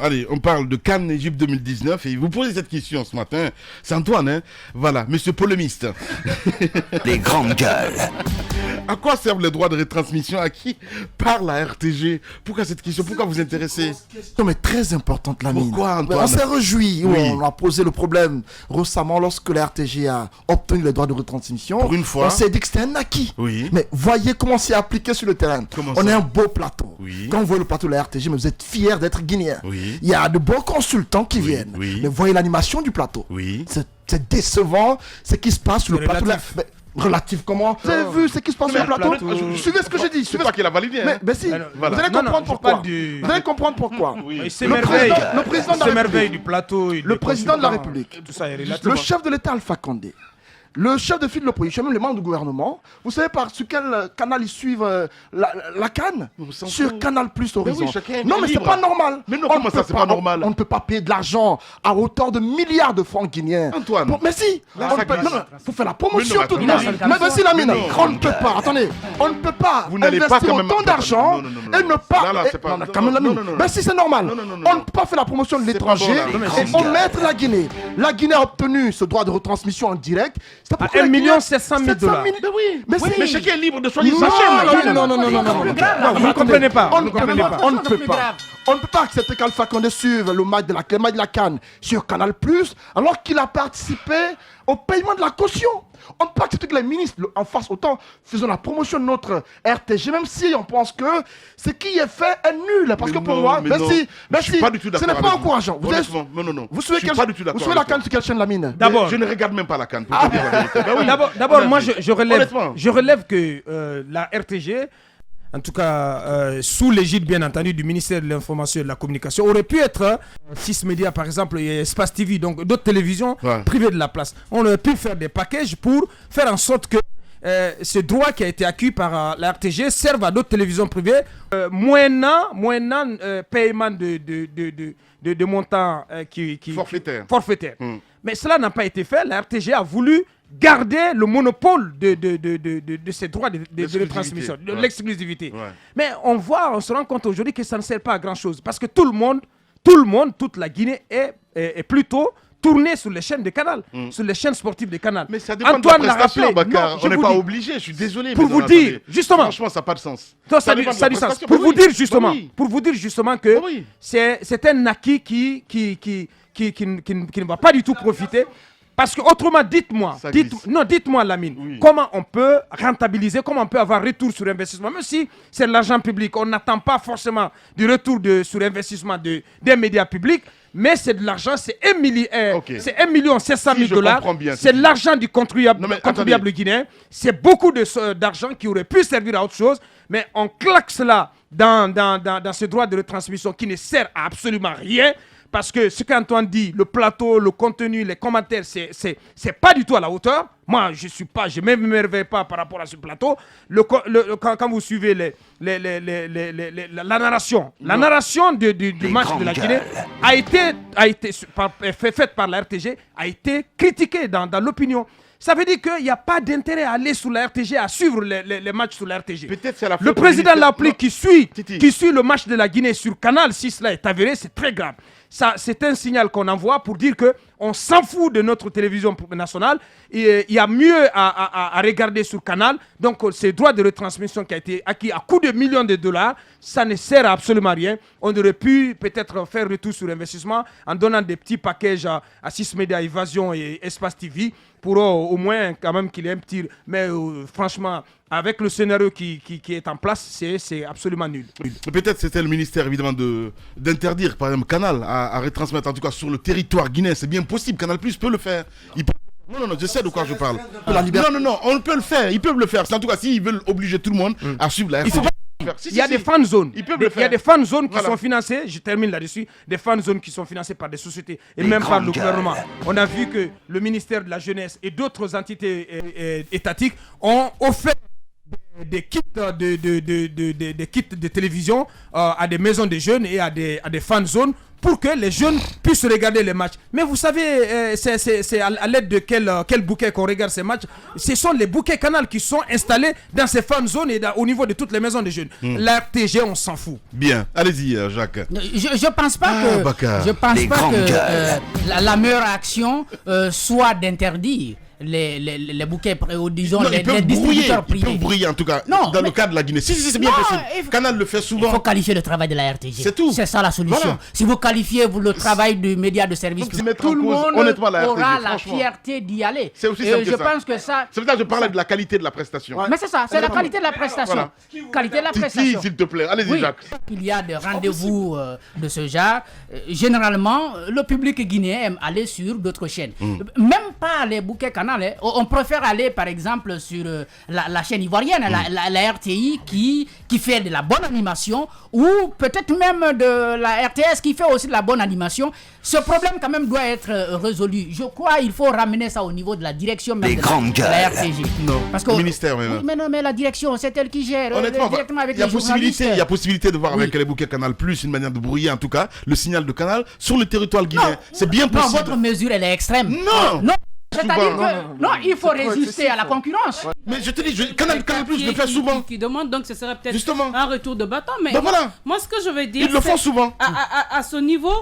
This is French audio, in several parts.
Allez, on parle de Cannes Égypte 2019 et vous posez cette question ce matin. C'est Antoine, hein? Voilà, monsieur polémiste. Les grandes gueules. À quoi servent les droits de retransmission acquis par la RTG? Pourquoi cette question? Pourquoi vous intéressez? Non mais très importante, Lamine. Pourquoi, Antoine? On s'est réjoui, Oui. on a posé le problème récemment lorsque la RTG a obtenu les droits de retransmission. Pour une fois. On s'est dit que c'était un acquis. Oui. Mais voyez comment c'est appliqué sur le terrain. Comment On ça? est un beau plateau. Oui. Quand vous voyez le plateau de la RTG, mais vous êtes fiers d'être guinéen. Oui. Il y a de bons consultants qui viennent. Oui. Mais voyez l'animation du plateau. Oui. C'est décevant ce qui se passe sur le plateau. Relatif. Mais, relatif comment? Vous avez vu ce qui se passe sur le plateau? Suivez ce que j'ai dit. C'est toi qui l'as validé, hein? Mais si, Alors, voilà. vous allez Non, comprendre je pourquoi. parle du- Vous allez comprendre pourquoi. Oui. Il Le président de la s'émerveille République. du plateau. et Le des président de la consultants, République. Tout ça est relatif. Le chef de l'État Alpha Condé, le chef de file de l'opposition, même les membres du gouvernement, vous savez sur quel canal ils suivent la Cannes? On s'en Sur fout. Canal Plus Horizon. oui, chacun est Non mais c'est libre. pas normal. Mais non, On comment ne ça, peut c'est pas normal? On ne peut pas payer de l'argent à hauteur de milliards de francs guinéens. Antoine. Mais si, Là, on ça ne peut- glisse. non, faut faire la promotion Mais non, tout de mais même. attends, Mais vas-y Lamine, mais non. on ne peut pas. Attendez, on ne peut pas Vous n'allez pas investir quand même- autant d'argent Non, non, non, non, et non. ne pas. Là, c'est pas- Non, non, quand même, non, Lamine. non, non, non. Ben si c'est normal. Non, non, non, non. On ne peut pas faire la promotion de C'est pas l'étranger bon, là. et omettre la Guinée. La Guinée a obtenu ce droit de retransmission en direct. C'est pourquoi la 1 Guinée- 700 000 700 000. Mais oui. Mais Oui, si. mais chacun est libre de choisir Non, sa chaîne. non, non, non, non, non, non. Vous ne comprenez pas. On Vous ne ne comprenez pas. on ne peut pas. On ne peut pas accepter qu'Alpha Condé suive le match de la Cannes sur Canal+, alors qu'il a participé au paiement de la caution. On ne peut pas accepter que les ministres en fassent autant, faisant la promotion de notre RTG, même si on pense que ce qui est fait est nul. Parce Mais que pour non, moi, mais ben non. si, ben Je suis si, pas du tout ce d'accord n'est pas avec vous. encourageant. Vous, Honnêtement, non. vous Je suivez suis quelle- pas du tout vous d'accord suivez la avec Cannes toi. sur quelle chaîne, Lamine? D'abord- Je ne regarde même pas la Cannes. pour te dire la vérité. Ben oui. D'abord, On a moi, vu. je Honnêtement. relève que la RTG, en tout cas sous l'égide bien entendu du ministère de l'Information et de la Communication, aurait pu être 6 médias par exemple et Espace TV, donc d'autres télévisions Ouais. privées de la place. On aurait pu faire des packages pour faire en sorte que ce droit qui a été acquis par la RTG serve à d'autres télévisions privées, moyennant paiement de montants forfaitaires. Mais cela n'a pas été fait. La RTG a voulu garder le monopole de ces droits de retransmission, de Ouais. l'exclusivité. Ouais. Mais on se rend compte aujourd'hui que ça ne sert pas à grand chose. Parce que tout le monde, toute la Guinée est plutôt tournée sur les chaînes de Canal, sur les chaînes sportives de Canal. Mais ça dépend Antoine de l'a la prestation, rappelé. Bakar. Non, On je n'est vous pas dis. obligé, je suis désolé. Pour mais vous non, dire, attendez. justement. Franchement, ça n'a pas de sens. Ça dépend de a la du sens. prestation. Pour Ben vous oui. dire justement, Ben oui. pour vous dire justement que Ben oui. c'est un acquis qui ne va pas du tout profiter. Parce que autrement, Ça glisse. dites-moi Lamine, Oui. comment on peut rentabiliser, comment on peut avoir retour sur investissement, même si c'est de l'argent public, on n'attend pas forcément du retour sur investissement des médias publics, mais c'est de l'argent, c'est 1 million 700 000 Si je dollars, comprends bien, c'est si. de l'argent du contribuable, Non, mais contribuable guinéen, c'est beaucoup d'argent qui aurait pu servir à autre chose, mais on claque cela dans ce droit de retransmission qui ne sert à absolument rien. Parce que ce qu'Antoine dit, le plateau, le contenu, les commentaires, c'est pas du tout à la hauteur. Moi, je ne m'émerveille pas par rapport à ce plateau. Quand vous suivez la narration, la narration du match de la Guinée a été faite par la RTG, a été critiquée dans l'opinion. Ça veut dire qu'il n'y a pas d'intérêt à aller sur la RTG, à suivre les matchs sur la RTG. Peut-être c'est la faute Le au président ministère- Lapli Non. qui suit Titi. le match de la Guinée sur Canal, si cela est avéré, c'est très grave. Ça, c'est un signal qu'on envoie pour dire qu'on s'en fout de notre télévision nationale. Et il y a mieux à regarder sur Canal. Donc, ces droits de retransmission qui a été acquis à coût de millions de dollars, ça ne sert à absolument rien. On aurait pu peut-être faire retour sur investissement en donnant des petits packages à 6 médias, Évasion et Espace TV pour au moins quand même qu'il y ait un petit... Mais franchement, avec le scénario qui est en place, c'est absolument nul. Peut-être c'était le ministère évidemment d'interdire par exemple Canal à retransmettre en tout cas sur le territoire guinéen. C'est bien possible, Canal Plus peut le faire. Non, je sais de quoi je parle. Non, on peut le faire, ils peuvent le faire. C'est en tout cas s'ils veulent obliger tout le monde à suivre la RTG. Il y a des fan zones. Ils peuvent le Il y a faire. des fan zones qui Voilà. sont financées, je termine là-dessus, des fan zones qui sont financées par des sociétés et même par le gouvernement. On a vu que le ministère de la Jeunesse et d'autres entités étatiques ont offert des kits des kits de télévision à des maisons de jeunes et à des fan zones pour que les jeunes puissent regarder les matchs. Mais vous savez, c'est à l'aide de quel bouquet qu'on regarde ces matchs. Ce sont les bouquets Canal qui sont installés dans ces fan zones et au niveau de toutes les maisons des jeunes. La RTG, on s'en fout. Bien, allez-y, Jacques. Je pense pas que la meilleure action soit d'interdire les bouquets, disons, Non, les ils distributeurs privés. peuvent brouiller en tout cas, Non, dans le mais- cas de la Guinée. Si, c'est bien Non, possible. Canal le fait Il souvent. faut qualifier le travail de la RTG. C'est tout. C'est ça la solution. Voilà. Si vous qualifiez le travail du média de service Donc, public, mettre en tout le cause, monde honnêtement, la aura RTG, la franchement. fierté d'y aller. C'est aussi Et simple que je ça. pense que ça... C'est pour ça que je parlais de la qualité de la prestation. Mais c'est ça, c'est la Exactement. qualité de la prestation. Voilà. Qualité de la Titi, prestation. s'il te plaît. Allez-y, Oui, Jacques. il y a des rendez-vous de ce genre. Généralement, le public guinéen aime aller sur d'autres chaînes. Même pas les bouquets Canal. Hein. On préfère aller, par exemple, sur la chaîne ivoirienne, la RTI, qui fait de la bonne animation, ou peut-être même de la RTS qui fait aussi de la bonne animation. Ce problème, quand même, doit être résolu. Je crois qu'il faut ramener ça au niveau de la direction même Les de grandes la gueules. RTG. Non, Parce que, au ministère même. Oui, mais non, mais la direction, c'est elle qui gère Honnêtement, directement avec il y a les journalistes. possibilité, de voir Oui. avec les bouquets Canal Plus une manière de brouiller en tout cas le signal de Canal sur le territoire guinéen. Non, C'est bien non, possible. votre mesure, elle est extrême. Non. C'est-à-dire Souvent. que non, il faut résister à la concurrence. Mais je te dis, Canal Plus le fait souvent. Qui demande, donc ce serait peut-être Justement. un retour de bâton. Mais Ben voilà. moi, ce que je veux dire, Ils le font souvent. à ce niveau,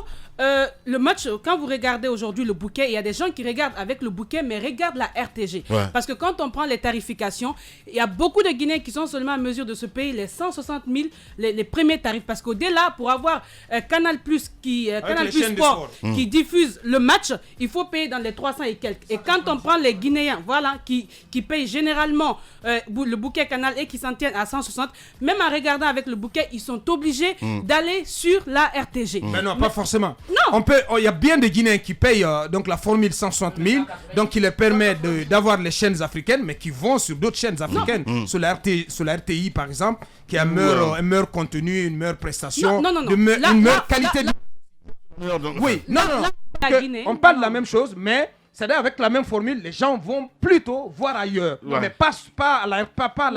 le match, quand vous regardez aujourd'hui le bouquet, il y a des gens qui regardent avec le bouquet, mais regardent la RTG. Ouais. Parce que quand on prend les tarifications, il y a beaucoup de Guinéens qui sont seulement en mesure de se payer les 160 000, les premiers tarifs. Parce qu'au-delà, pour avoir Canal Plus, Canal les Plus chaînes de Sport, sport. qui diffuse le match, il faut payer dans les 300 et quelques. Et quand on prend les Guinéens, voilà, qui payent généralement le bouquet Canal et qui s'en tiennent à 160, même en regardant avec le bouquet, ils sont obligés d'aller sur la RTG. Mais non, pas forcément. Non. Il y a bien des Guinéens qui payent donc la formule 160 000, donc qui leur permet d'avoir les chaînes africaines, mais qui vont sur d'autres chaînes africaines, sur la RTI par exemple, qui a un meilleur contenu, une meilleure prestation, Non. une meilleure Là, qualité. Oui, non. la Que Guinée, on parle de la même chose, mais c'est-à-dire avec la même formule, les gens vont plutôt voir ailleurs, Ouais. mais pas à la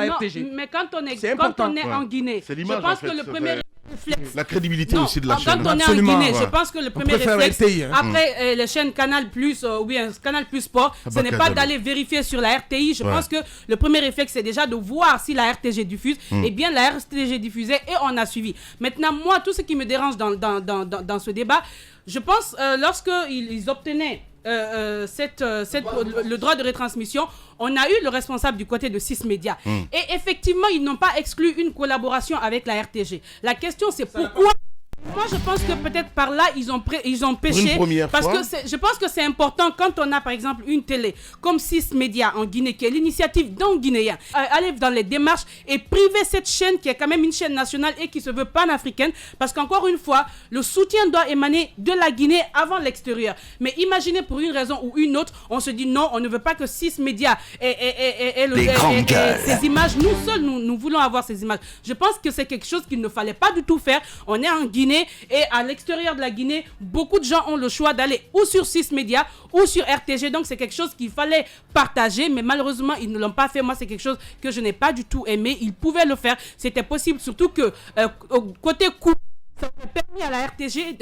non, RTG. mais quand on C'est est important. en Guinée, C'est je l'image, pense en fait, que le ça premier fait- réflexe. La crédibilité Non, aussi de la quand chaîne. on est Absolument, en Guinée, ouais. je pense que le premier préfère réflexe, RTI, hein. après les chaînes Canal Plus ou bien Canal Plus Sport, ce n'est pas Kadhabi. d'aller vérifier sur la RTI. Je Ouais. pense que le premier réflexe, c'est déjà de voir si la RTG diffuse. Et bien, la RTG diffusait et on a suivi. Maintenant, moi, tout ce qui me dérange dans ce débat, je pense, lorsqu'ils obtenaient le droit de retransmission, on a eu le responsable du côté de 6 médias. Et effectivement, ils n'ont pas exclu une collaboration avec la RTG. La question, c'est pourquoi. Moi, je pense que peut-être par là, ils ont péché. Une première parce fois. que je pense que c'est important quand on a, par exemple, une télé comme 6 médias en Guinée, qui est l'initiative d'un Guinéen, aller dans les démarches et priver cette chaîne qui est quand même une chaîne nationale et qui se veut panafricaine. Parce qu'encore une fois, le soutien doit émaner de la Guinée avant l'extérieur. Mais imaginez pour une raison ou une autre, on se dit non, on ne veut pas que 6 médias aient Les grandes gueules. ces images. Nous seuls, nous voulons avoir ces images. Je pense que c'est quelque chose qu'il ne fallait pas du tout faire. On est en Guinée et à l'extérieur de la Guinée, beaucoup de gens ont le choix d'aller ou sur 6 médias ou sur RTG. Donc c'est quelque chose qu'il fallait partager, mais malheureusement ils ne l'ont pas fait. Moi, c'est quelque chose que je n'ai pas du tout aimé. Ils pouvaient le faire, c'était possible, surtout que au côté coût, ça aurait permis à la RTG,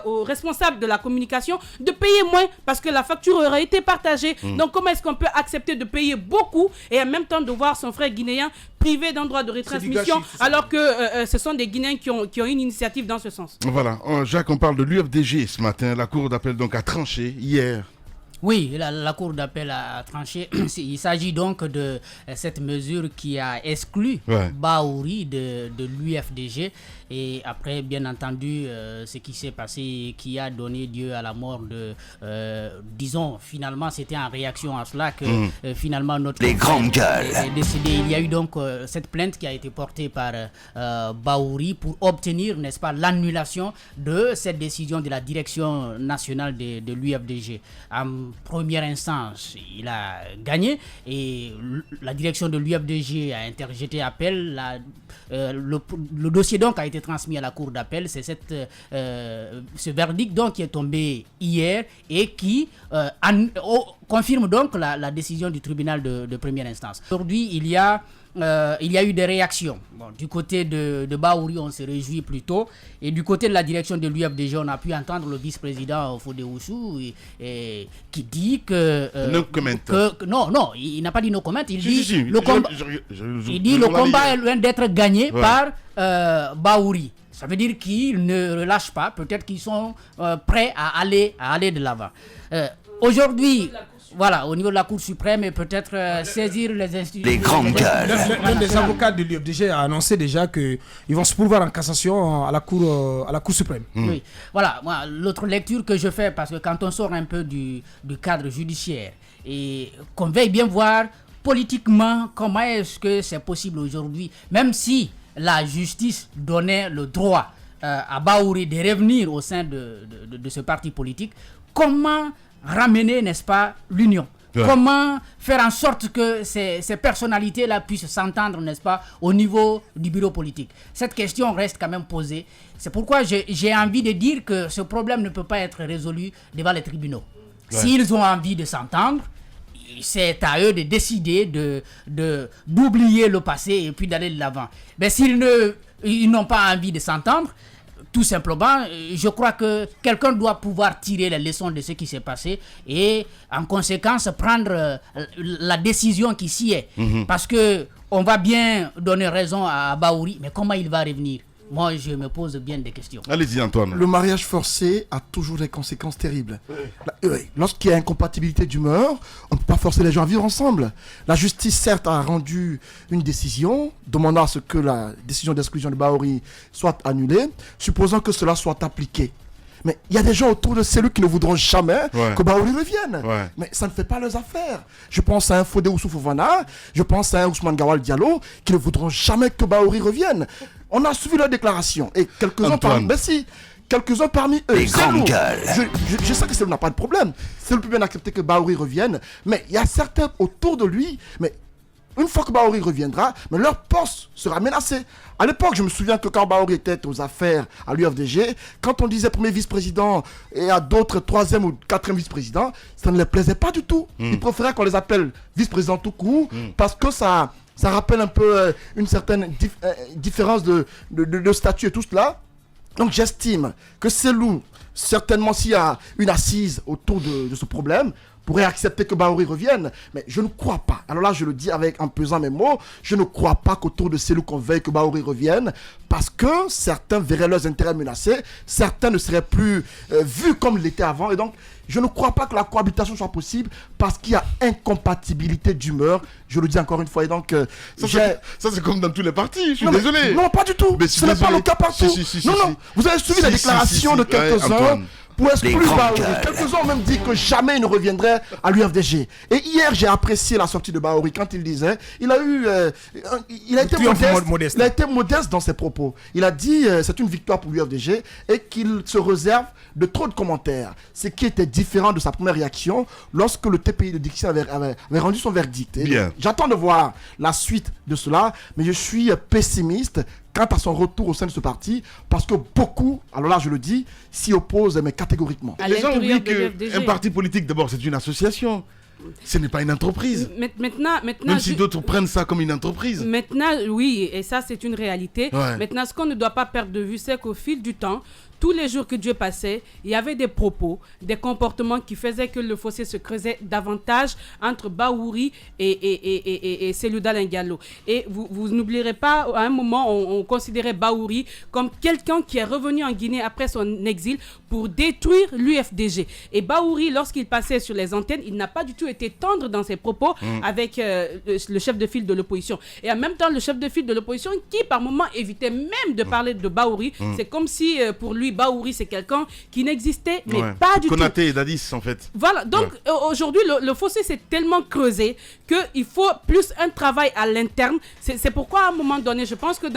aux responsables de la communication, de payer moins parce que la facture aurait été partagée. Donc comment est-ce qu'on peut accepter de payer beaucoup et en même temps de voir son frère guinéen privé d'un droit de retransmission gâchis, c'est ça. alors que ce sont des Guinéens qui ont une initiative dans ce sens. Voilà, Jacques, on parle de l'UFDG ce matin. La Cour d'appel donc a tranché hier. Oui, la Cour d'appel a tranché. Il s'agit donc de cette mesure qui a exclu Baouri de l'UFDG. Et après, bien entendu, ce qui s'est passé, qui a donné lieu à la mort de... disons, finalement, c'était en réaction à cela que finalement notre... Les grandes gueules. est décédé. Il y a eu donc cette plainte qui a été portée par Baouri pour obtenir, n'est-ce pas, l'annulation de cette décision de la direction nationale de l'UFDG. En première instance, il a gagné et la direction de l'UFDG a interjeté appel. Le dossier donc a été transmis à la cour d'appel. C'est ce verdict donc qui est tombé hier et qui confirme donc la décision du tribunal de première instance. Aujourd'hui, il y a il y a eu des réactions. Bon, du côté de Bahouri, on se réjouit plutôt. Et du côté de la direction de l'UFDG, on a pu entendre le vice-président Fodé Oussou qui dit que... no comment. Non, il n'a pas dit no comment. Il dit Si. le combat est loin d'être gagné par Bahouri. Ça veut dire qu'ils ne relâchent pas. Peut-être qu'ils sont prêts à aller de l'avant. Aujourd'hui... Voilà, au niveau de la Cour suprême et peut-être saisir les institutions. Les grandes gueules. L'un des avocats de l'UFDG a annoncé déjà qu'ils vont se pourvoir en cassation à la Cour suprême. Oui, voilà, moi, l'autre lecture que je fais, parce que quand on sort un peu du cadre judiciaire et qu'on veille bien voir politiquement comment est-ce que c'est possible aujourd'hui, même si la justice donnait le droit à Bahouri de revenir au sein de ce parti politique, comment ramener, n'est-ce pas, l'union. Ouais. Comment faire en sorte que ces personnalités-là puissent s'entendre, n'est-ce pas, au niveau du bureau politique. Cette question reste quand même posée. C'est pourquoi j'ai envie de dire que ce problème ne peut pas être résolu devant les tribunaux. Ouais. S'ils ont envie de s'entendre, c'est à eux de décider d'oublier le passé et puis d'aller de l'avant. Mais s'ils n'ont pas envie de s'entendre, tout simplement, je crois que quelqu'un doit pouvoir tirer les leçons de ce qui s'est passé et, en conséquence, prendre la décision qui s'y est. Parce que on va bien donner raison à Bahouri, mais comment il va revenir? Moi, je me pose bien des questions. Allez-y, Antoine. Le mariage forcé a toujours des conséquences terribles. Lorsqu'il y a incompatibilité d'humeur, on ne peut pas forcer les gens à vivre ensemble. La justice, certes, a rendu une décision demandant à ce que la décision d'exclusion de Bahouri soit annulée, supposant que cela soit appliqué. Mais il y a des gens autour de celui qui ne voudront jamais que Bahouri revienne. Ouais. Mais ça ne fait pas leurs affaires. Je pense à un Fodé Oussou Fofana, je pense à un Ousmane Gawal Diallo qui ne voudront jamais que Bahouri revienne. On a suivi leur déclaration et quelques-uns parmi eux. Les grandes gueules. Je sais que Selou n'a pas de problème. Selou peut bien accepter que Bahouri revienne, mais il y a certains autour de lui, mais une fois que Bahouri reviendra, mais leur poste sera menacé. À l'époque, je me souviens que quand Bahouri était aux affaires à l'UFDG, quand on disait premier vice-président et à d'autres troisième ou quatrième vice-président, ça ne les plaisait pas du tout. Ils préféraient qu'on les appelle vice-président tout court parce que ça rappelle un peu une certaine différence de statut et tout cela. Donc j'estime que Selou, certainement s'il y a une assise autour de ce problème, pourrait accepter que Bahouri revienne, mais je ne crois pas. Alors là, je le dis en pesant mes mots, je ne crois pas qu'autour de Selou qu'on veille que Bahouri revienne, parce que certains verraient leurs intérêts menacés, certains ne seraient plus vus comme ils l'étaient avant, et donc je ne crois pas que la cohabitation soit possible, parce qu'il y a incompatibilité d'humeur, je le dis encore une fois, et donc... ça c'est comme dans tous les partis, je suis désolé. Non, pas du tout, ce n'est pas le cas partout. Non, vous avez suivi la déclaration de quelques-uns, pour exclure Bahouri. Quelques-uns ont même dit que jamais il ne reviendrait à l'UFDG. Et hier, j'ai apprécié la sortie de Bahouri quand il disait, il a été modeste dans ses propos. Il a dit c'est une victoire pour l'UFDG et qu'il se réserve de trop de commentaires. Ce qui était différent de sa première réaction lorsque le TPI de Dixie avait rendu son verdict. J'attends de voir la suite de cela, mais je suis pessimiste quant à son retour au sein de ce parti, parce que beaucoup, alors là je le dis, s'y opposent, mais catégoriquement. Les gens oublient qu'un parti politique, d'abord, c'est une association. Ce n'est pas une entreprise. Maintenant, même si d'autres prennent ça comme une entreprise. Maintenant, oui, et ça c'est une réalité. Ouais. Maintenant, ce qu'on ne doit pas perdre de vue, c'est qu'au fil du temps, tous les jours que Dieu passait, il y avait des propos, des comportements qui faisaient que le fossé se creusait davantage entre Bahouri et Selou Dalein Diallo. Et vous n'oublierez pas, à un moment, on considérait Bahouri comme quelqu'un qui est revenu en Guinée après son exil pour détruire l'UFDG. Et Bahouri, lorsqu'il passait sur les antennes, il n'a pas du tout été tendre dans ses propos avec le chef de file de l'opposition. Et en même temps, le chef de file de l'opposition qui, par moments, évitait même de parler de Bahouri. C'est comme si, pour lui, Bahouri, c'est quelqu'un qui n'existait, mais pas du tout. Konaté et Dadis, en fait. Voilà, donc aujourd'hui, le fossé s'est tellement creusé qu'il faut plus un travail à l'interne. C'est pourquoi, à un moment donné, je pense que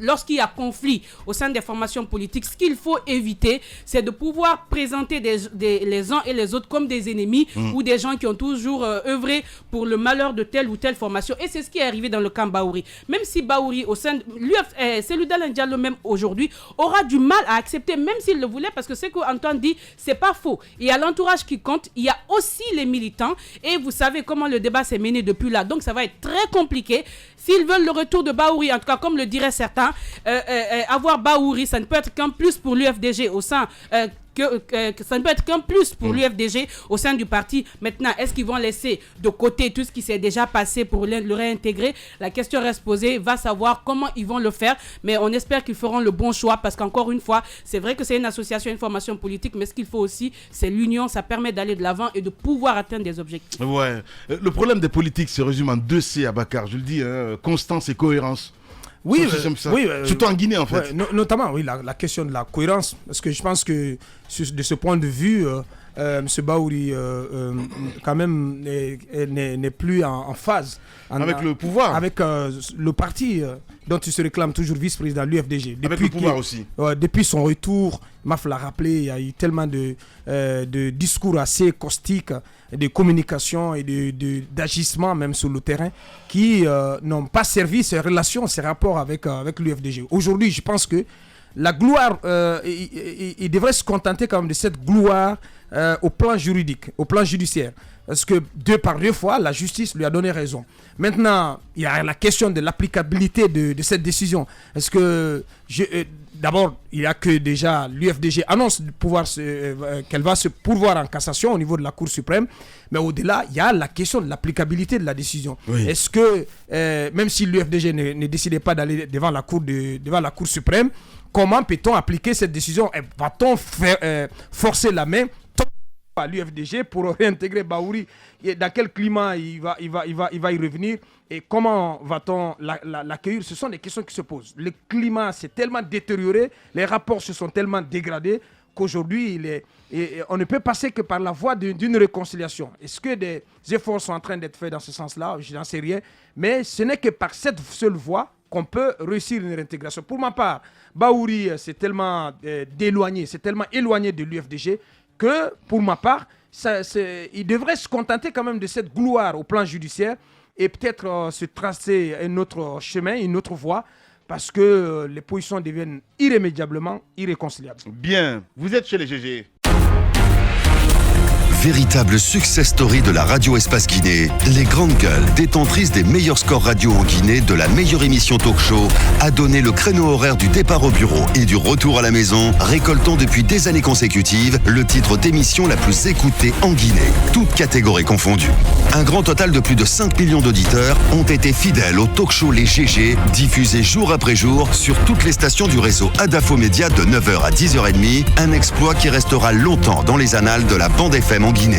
lorsqu'il y a conflit au sein des formations politiques, ce qu'il faut éviter, c'est de pouvoir présenter les uns et les autres comme des ennemis ou des gens qui ont toujours œuvré pour le malheur de telle ou telle formation. Et c'est ce qui est arrivé dans le camp Bahouri. Même si Bahouri, au sein de Selou Dalein Diallo même aujourd'hui, aura du mal à accepter, même s'il le voulait, parce que ce qu'Antoine dit, c'est pas faux. Il y a l'entourage qui compte, il y a aussi les militants, et vous savez comment le débat s'est mené depuis là, donc ça va être très compliqué. S'ils veulent le retour de Bahouri, en tout cas comme le diraient certains, avoir Bahouri, ça ne peut être qu'un plus pour l'UFDG au sein... Que ça ne peut être qu'un plus pour l'UFDG au sein du parti. Maintenant, est-ce qu'ils vont laisser de côté tout ce qui s'est déjà passé pour le réintégrer? La question reste posée. Va savoir comment ils vont le faire. Mais on espère qu'ils feront le bon choix parce qu'encore une fois, c'est vrai que c'est une association, une formation politique, mais ce qu'il faut aussi, c'est l'union. Ça permet d'aller de l'avant et de pouvoir atteindre des objectifs. Ouais. Le problème des politiques se résume en 2 C, Abakar. Je le dis, constance et cohérence. Oui, surtout en Guinée en fait. Notamment, oui, la question de la cohérence. Parce que je pense que de ce point de vue, M. Bahouri, quand même, n'est plus en phase. Avec le pouvoir. Avec le parti dont il se réclame toujours vice-président, l'UFDG. Avec le pouvoir aussi. Depuis son retour, Maf l'a rappelé, il y a eu tellement de discours assez caustiques, de communication et d'agissement même sur le terrain qui n'ont pas servi ces relations, ces rapports avec l'UFDG. Aujourd'hui, je pense que la gloire, il devrait se contenter quand même de cette gloire au plan juridique, au plan judiciaire. Parce que 2 fois, la justice lui a donné raison. Maintenant, il y a la question de l'applicabilité de cette décision. Est-ce que... D'abord, il y a que déjà l'UFDG annonce qu'elle va se pourvoir en cassation au niveau de la Cour suprême. Mais au-delà, il y a la question de l'applicabilité de la décision. Oui. Est-ce que, même si l'UFDG ne décidait pas d'aller devant la Cour suprême, comment peut-on appliquer cette décision? Va-t-on forcer la main à l'UFDG pour réintégrer Bahouri? Dans quel climat il va y revenir? Et comment va-t-on l'accueillir? Ce sont des questions qui se posent. Le climat s'est tellement détérioré, les rapports se sont tellement dégradés qu'aujourd'hui, on ne peut passer que par la voie d'une réconciliation. Est-ce que des efforts sont en train d'être faits dans ce sens-là? Je n'en sais rien. Mais ce n'est que par cette seule voie qu'on peut réussir une réintégration. Pour ma part, Bahouri s'est tellement éloigné de l'UFDG que, pour ma part, il devrait se contenter quand même de cette gloire au plan judiciaire et peut-être se tracer un autre chemin, une autre voie, parce que les positions deviennent irrémédiablement irréconciliables. Bien, vous êtes chez les GG. Véritable success story de la radio Espace Guinée, les grandes gueules, détentrices des meilleurs scores radio en Guinée, de la meilleure émission talk show, a donné le créneau horaire du départ au bureau et du retour à la maison, récoltant depuis des années consécutives le titre d'émission la plus écoutée en Guinée, toutes catégories confondues. Un grand total de plus de 5 millions d'auditeurs ont été fidèles au talk show Les GG, diffusé jour après jour sur toutes les stations du réseau Adafo Média de 9h à 10h30, un exploit qui restera longtemps dans les annales de la bande FM en Guinée.